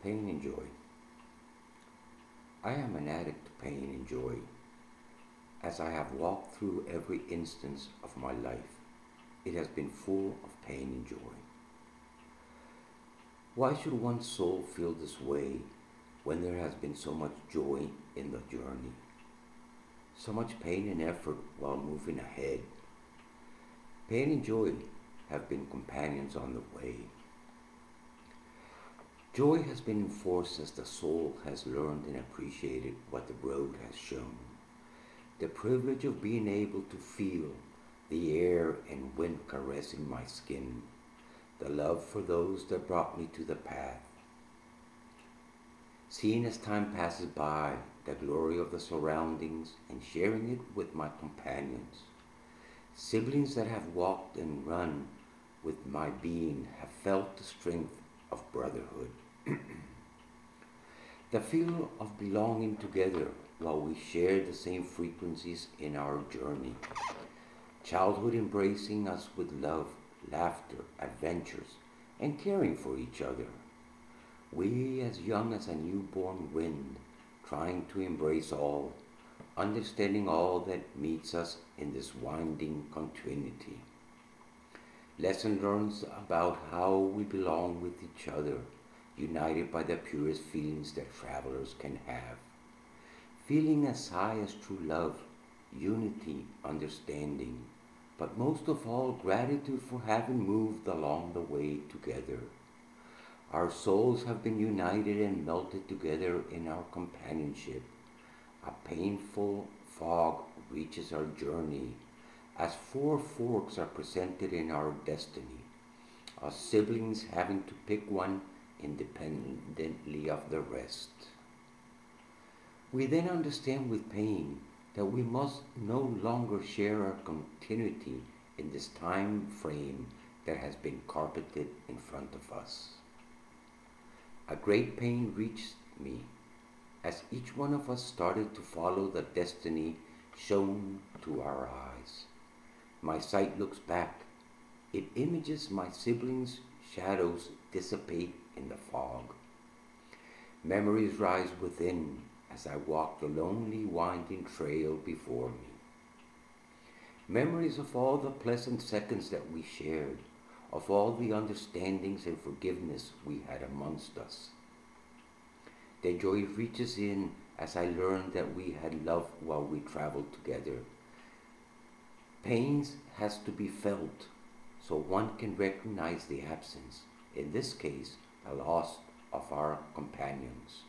Pain and joy. I am an addict to pain and joy, as I have walked through every instance of my life. It has been full of pain and joy. Why should one's soul feel this way when there has been so much joy in the journey? So much pain and effort while moving ahead. Pain and joy have been companions on the way. Joy has been enforced as the soul has learned and appreciated what the road has shown. The privilege of being able to feel the air and wind caressing my skin, the love for those that brought me to the path. Seeing as time passes by the glory of the surroundings and sharing it with my companions. Siblings that have walked and run with my being have felt the strength of brotherhood. The feel of belonging together while we share the same frequencies in our journey. Childhood embracing us with love, laughter, adventures, and caring for each other. We as young as a newborn wind, trying to embrace all, understanding all that meets us in this winding continuity. Lesson learns about how we belong with each other, united by the purest feelings that travelers can have. Feeling as high as true love, unity, understanding, but most of all, gratitude for having moved along the way together. Our souls have been united and melted together in our companionship. A painful fog reaches our journey as four forks are presented in our destiny, our siblings having to pick one independently of the rest. We then understand with pain that we must no longer share our continuity in this time frame that has been carpeted in front of us. A great pain reached me as each one of us started to follow the destiny shown to our eyes. My sight looks back. It images my siblings' shadows dissipate in the fog. Memories rise within as I walk the lonely winding trail before me. Memories of all the pleasant seconds that we shared, of all the understandings and forgiveness we had amongst us. The joy reaches in as I learned that we had love while we traveled together. Pains has to be felt so one can recognize the absence, in this case, the loss of our companions.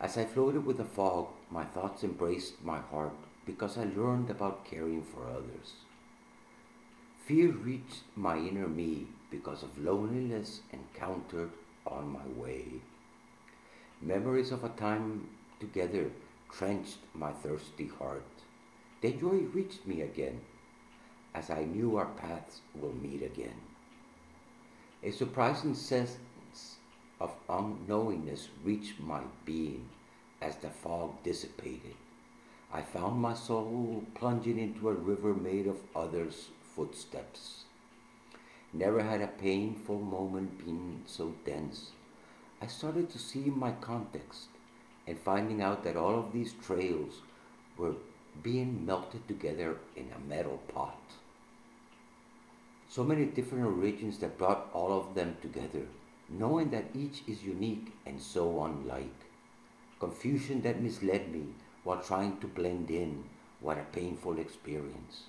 As I floated with the fog, my thoughts embraced my heart because I learned about caring for others. Fear reached my inner me because of loneliness encountered on my way. Memories of a time together trenched my thirsty heart. The joy reached me again, as I knew our paths will meet again. A surprising sense of unknowingness reached my being as the fog dissipated. I found my soul plunging into a river made of others' footsteps. Never had a painful moment been so dense. I started to see my context and finding out that all of these trails were being melted together in a metal pot. So many different origins that brought all of them together, knowing that each is unique and so unlike. Confusion that misled me while trying to blend in. What a painful experience.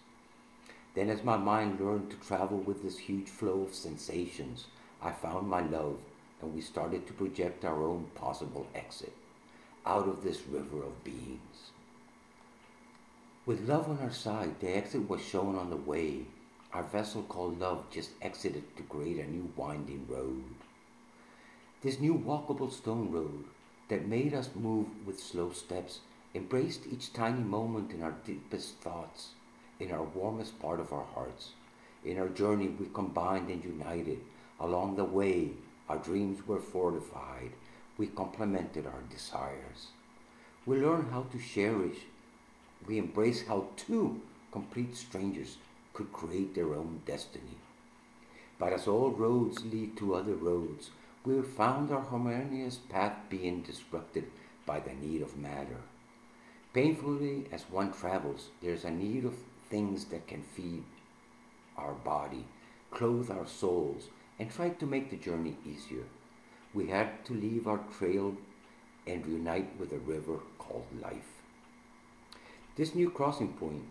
Then as my mind learned to travel with this huge flow of sensations, I found my love and we started to project our own possible exit out of this river of beings. With love on our side, the exit was shown on the way. Our vessel called love just exited to create a new winding road. This new walkable stone road that made us move with slow steps embraced each tiny moment in our deepest thoughts, in our warmest part of our hearts. In our journey, we combined and united. Along the way, our dreams were fortified. We complemented our desires. We learned how to cherish. We embraced how two complete strangers could create their own destiny. But as all roads lead to other roads, we found our harmonious path being disrupted by the need of matter. Painfully as one travels, there's a need of things that can feed our body, clothe our souls, and try to make the journey easier. We had to leave our trail and reunite with a river called life. This new crossing point,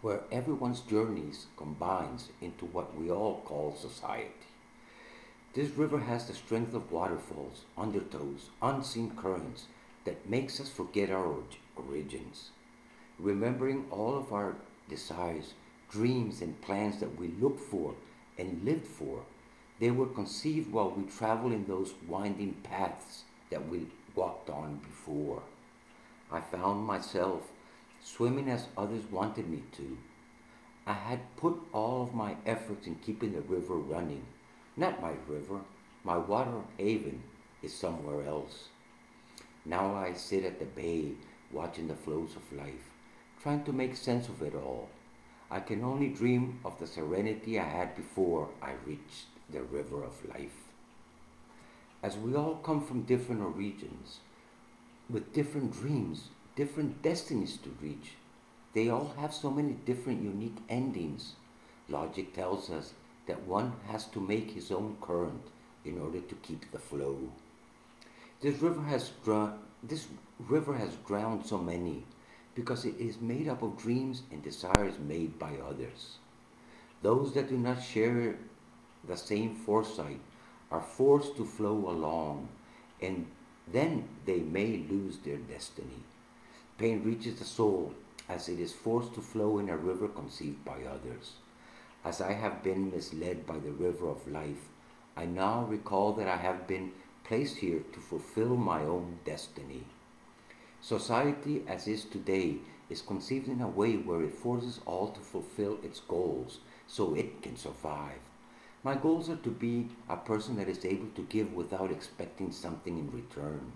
where everyone's journeys combines into what we all call society. This river has the strength of waterfalls, undertows, unseen currents that makes us forget our origins. Remembering all of our desires, dreams, and plans that we looked for and lived for, they were conceived while we traveled in those winding paths that we walked on before. I found myself swimming as others wanted me to. I had put all of my efforts in keeping the river running. Not my river, my water haven is somewhere else. Now I sit at the bay watching the flows of life, trying to make sense of it all. I can only dream of the serenity I had before I reached the river of life. As we all come from different origins, with different dreams, different destinies to reach, they all have so many different unique endings. Logic tells us that one has to make his own current in order to keep the flow. This river has drowned so many because it is made up of dreams and desires made by others. Those that do not share the same foresight are forced to flow along, and then they may lose their destiny. Pain reaches the soul as it is forced to flow in a river conceived by others. As I have been misled by the river of life, I now recall that I have been placed here to fulfill my own destiny. Society as is today is conceived in a way where it forces all to fulfill its goals so it can survive. My goals are to be a person that is able to give without expecting something in return,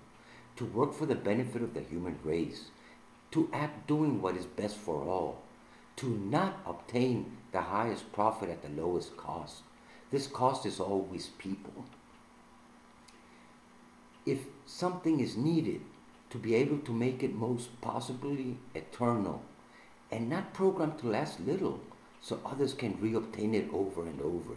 to work for the benefit of the human race, to act doing what is best for all, to not obtain the highest profit at the lowest cost. This cost is always people. If something is needed, to be able to make it most possibly eternal and not programmed to last little so others can reobtain it over and over.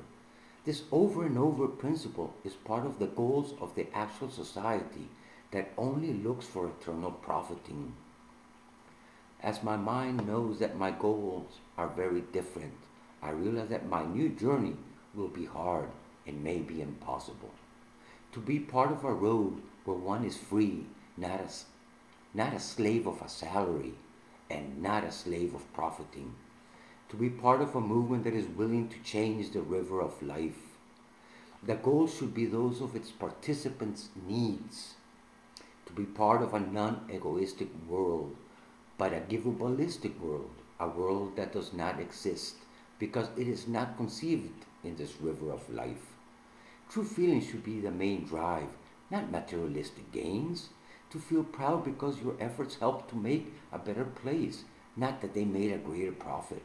This over and over principle is part of the goals of the actual society that only looks for eternal profiting. As my mind knows that my goals are very different, I realize that my new journey will be hard and may be impossible. To be part of a road where one is free, not a slave of a salary, and not a slave of profiting. To be part of a movement that is willing to change the river of life. The goals should be those of its participants' needs. To be part of a non-egoistic world, but a giveableistic world, a world that does not exist because it is not conceived in this river of life. True feeling should be the main drive, not materialistic gains. To feel proud because your efforts helped to make a better place, not that they made a greater profit.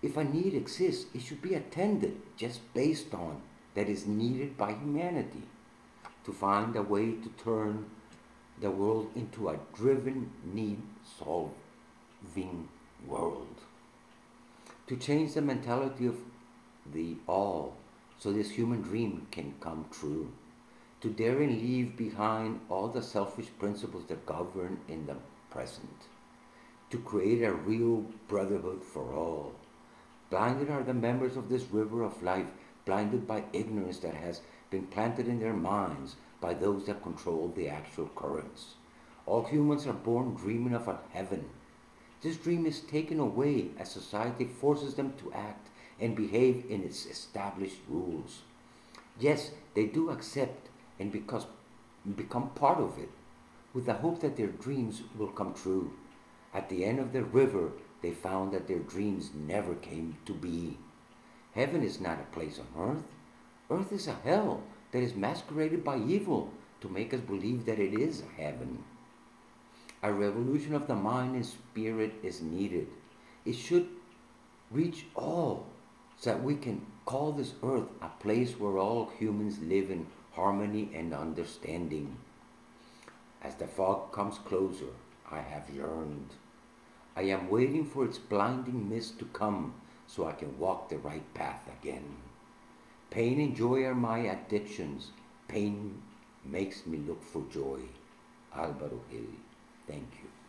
If a need exists, it should be attended just based on that is needed by humanity. To find a way to turn the world into a driven, need-solving world. To change the mentality of the all so this human dream can come true. To dare and leave behind all the selfish principles that govern in the present. To create a real brotherhood for all. Blinded are the members of this river of life, blinded by ignorance that has been planted in their minds by those that control the actual currents. All humans are born dreaming of a heaven. This dream is taken away as society forces them to act and behave in its established rules. Yes, they do accept and become part of it, with the hope that their dreams will come true. At the end of the river, they found that their dreams never came to be. Heaven is not a place on earth. Earth is a hell that is masqueraded by evil to make us believe that it is a heaven. A revolution of the mind and spirit is needed. It should reach all so that we can call this earth a place where all humans live in harmony, and understanding. As the fog comes closer, I have yearned. I am waiting for its blinding mist to come so I can walk the right path again. Pain and joy are my addictions. Pain makes me look for joy. Álvaro Gil. Thank you.